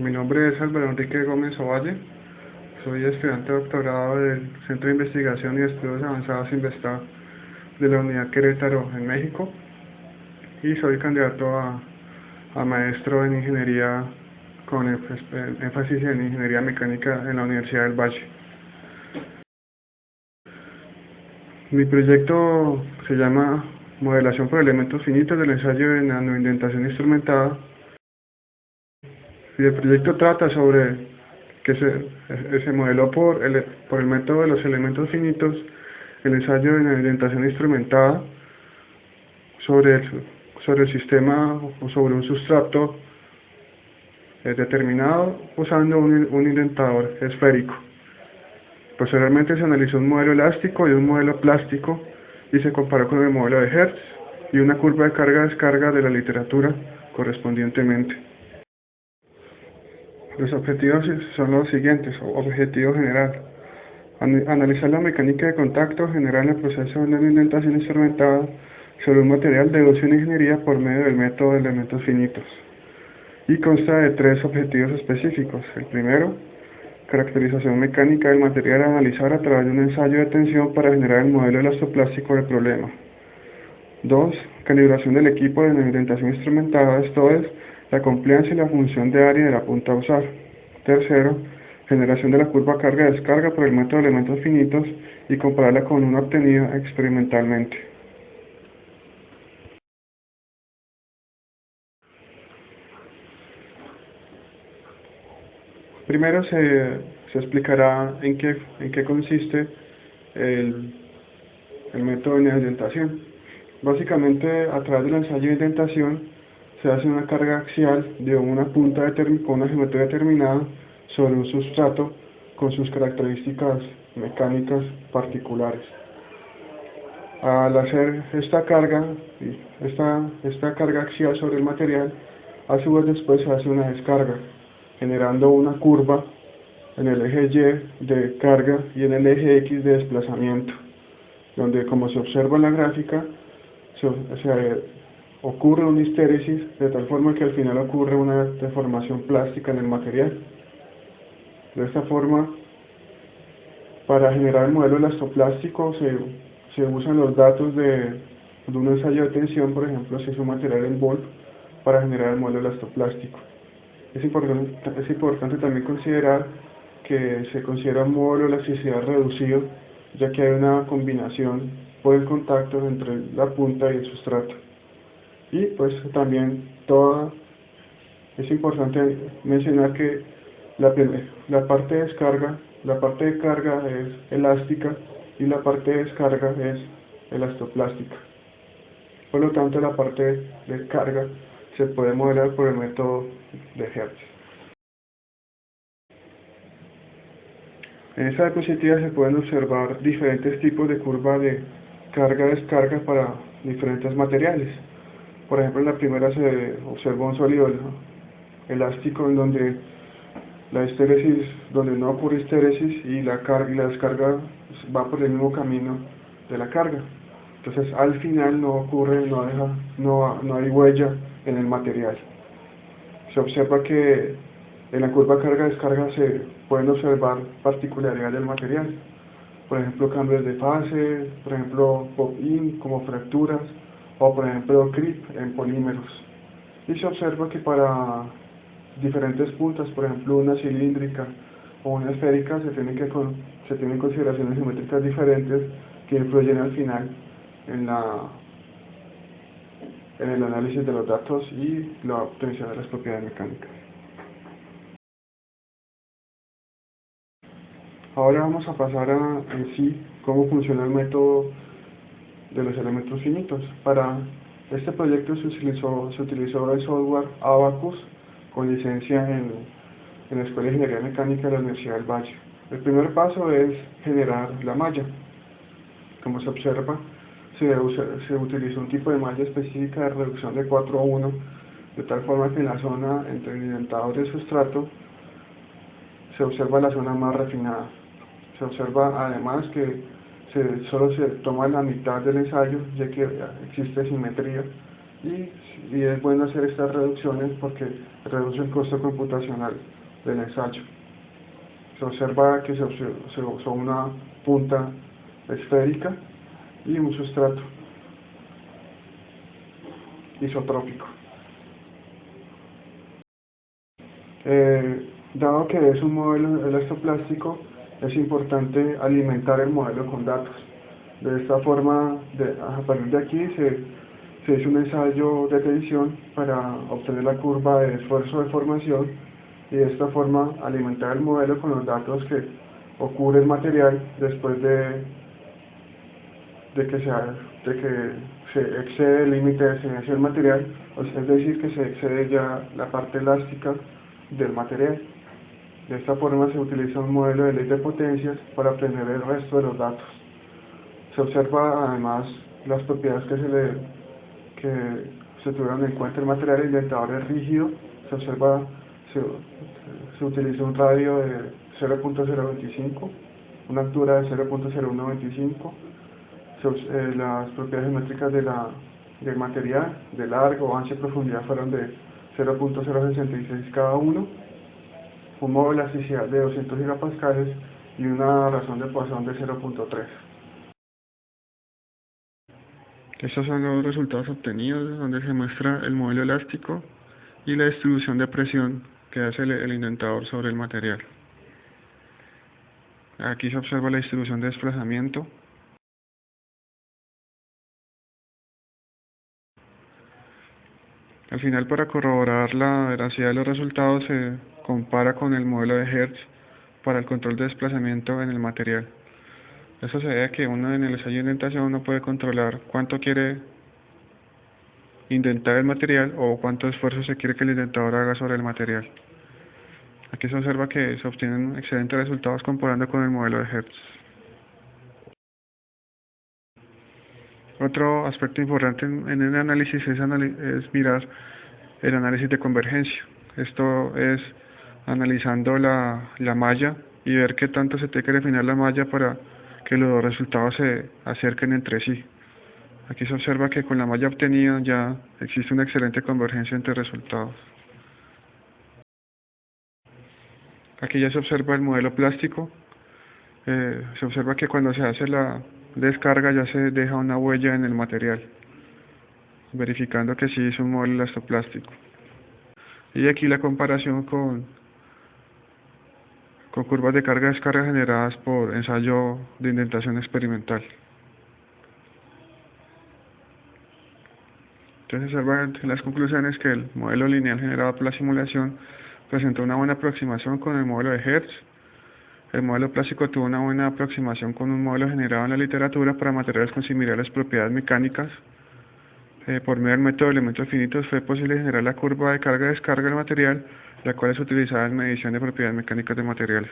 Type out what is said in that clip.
Mi nombre es Álvaro Enrique Gómez Ovalle, soy estudiante de doctorado del Centro de Investigación y Estudios Avanzados Investado de la Unidad Querétaro en México y soy candidato a maestro en Ingeniería con énfasis en Ingeniería Mecánica en la Universidad del Valle. Mi proyecto se llama Modelación por elementos finitos del ensayo de nanoindentación instrumentada. Y el proyecto trata sobre que se modeló por el método de los elementos finitos el ensayo de nanoindentación instrumentada sobre el sistema o sobre un sustrato determinado usando un indentador esférico. Posteriormente se analizó un modelo elástico y un modelo plástico y se comparó con el modelo de Hertz y una curva de carga-descarga de la literatura correspondientemente. Los objetivos son los siguientes. Objetivo general: analizar la mecánica de contacto general en el proceso de nanoindentación instrumentada sobre un material de uso en ingeniería por medio del método de elementos finitos. Y consta de 3 objetivos específicos. El primero, caracterización mecánica del material a analizar a través de un ensayo de tensión para generar el modelo elastoplástico del problema. 2. Calibración del equipo de nanoindentación instrumentada, esto es, la compliance y la función de área de la punta a usar. Tercero, generación de la curva carga-descarga por el método de elementos finitos y compararla con una obtenida experimentalmente. Primero se explicará en qué consiste el método de nanoindentación. Básicamente, a través del ensayo de indentación se hace una carga axial de una punta con una geometría determinada sobre un sustrato con sus características mecánicas particulares. Al hacer esta carga axial sobre el material, a su vez después se hace una descarga, generando una curva en el eje Y de carga y en el eje X de desplazamiento, donde, como se observa en la gráfica, ocurre una histéresis de tal forma que al final ocurre una deformación plástica en el material. De esta forma, para generar el modelo elastoplástico se usan los datos de un ensayo de tensión, por ejemplo, si es un material en bol, para generar el modelo elastoplástico. Es importante también considerar que se considera un modelo de elasticidad reducido, ya que hay una combinación por el contacto entre la punta y el sustrato. Y pues también es importante mencionar que la parte de carga es elástica y la parte de descarga es elastoplástica. Por lo tanto, la parte de carga se puede modelar por el método de Hertz. En esta diapositiva se pueden observar diferentes tipos de curva de carga-descarga para diferentes materiales. Por ejemplo, en la primera se observa un sólido elástico en donde donde no ocurre histéresis y la descarga va por el mismo camino de la carga. Entonces, al final no hay huella en el material. Se observa que en la curva carga-descarga se pueden observar particularidades del material. Por ejemplo, cambios de fase, por ejemplo, pop-in como fracturas, o por ejemplo, creep en polímeros. Y se observa que para diferentes puntas, por ejemplo, una cilíndrica o una esférica, se tienen consideraciones geométricas diferentes que influyen al final en el análisis de los datos y la obtención de las propiedades mecánicas. Ahora vamos a pasar en sí cómo funciona el método de los elementos finitos. Para este proyecto se utilizó el software Abaqus con licencia en la Escuela de Ingeniería Mecánica de la Universidad del Valle. El primer paso es generar la malla. Como se observa, se utilizó un tipo de malla específica de reducción de 4:1, de tal forma que en la zona entre el indentador y el sustrato se observa la zona más refinada. Se observa además que solo se toma la mitad del ensayo, ya que existe simetría y es bueno hacer estas reducciones porque reduce el costo computacional del ensayo. Se observa que se usó una punta esférica y un sustrato isotrópico. Dado que es un modelo elastoplástico, es importante alimentar el modelo con datos. De esta forma, a partir de aquí se hizo un ensayo de tensión para obtener la curva de esfuerzo de formación y de esta forma alimentar el modelo con los datos que ocurre el material después de que se excede el límite de excelencia del material, es decir, que se excede ya la parte elástica del material. De esta forma se utiliza un modelo de ley de potencias para obtener el resto de los datos. Se observa además las propiedades que se tuvieron en cuenta. El material indentador es rígido, se observa, se utiliza un radio de 0.025, una altura de 0.0125, las propiedades geométricas del material, de largo, ancho y profundidad fueron de 0.066 cada uno, un modo de elasticidad de 200 gigapascales y una razón de Poisson de 0.3. Estos son los resultados obtenidos, donde se muestra el modelo elástico y la distribución de presión que hace el indentador sobre el material. Aquí se observa la distribución de desplazamiento. Al final, para corroborar la veracidad de los resultados, se compara con el modelo de Hertz para el control de desplazamiento en el material. Eso se debe a que uno en el ensayo de indentación uno puede controlar cuánto quiere indentar el material o cuánto esfuerzo se quiere que el indentador haga sobre el material. Aquí se observa que se obtienen excelentes resultados comparando con el modelo de Hertz. Otro aspecto importante en el análisis es mirar el análisis de convergencia. Esto es analizando la malla y ver qué tanto se tiene que refinar la malla para que los dos resultados se acerquen entre sí. Aquí se observa que con la malla obtenida ya existe una excelente convergencia entre resultados. Aquí ya se observa el modelo plástico. Se observa que cuando se hace la descarga ya se deja una huella en el material, verificando que sí es un modelo elastoplástico. Y aquí la comparación con curvas de carga-descarga generadas por ensayo de indentación experimental. Entonces se observan en las conclusiones que el modelo lineal generado por la simulación presentó una buena aproximación con el modelo de Hertz. El modelo plástico tuvo una buena aproximación con un modelo generado en la literatura para materiales con similares propiedades mecánicas. Por medio del método de elementos finitos fue posible generar la curva de carga-descarga del material, la cual es utilizada en medición de propiedades mecánicas de materiales.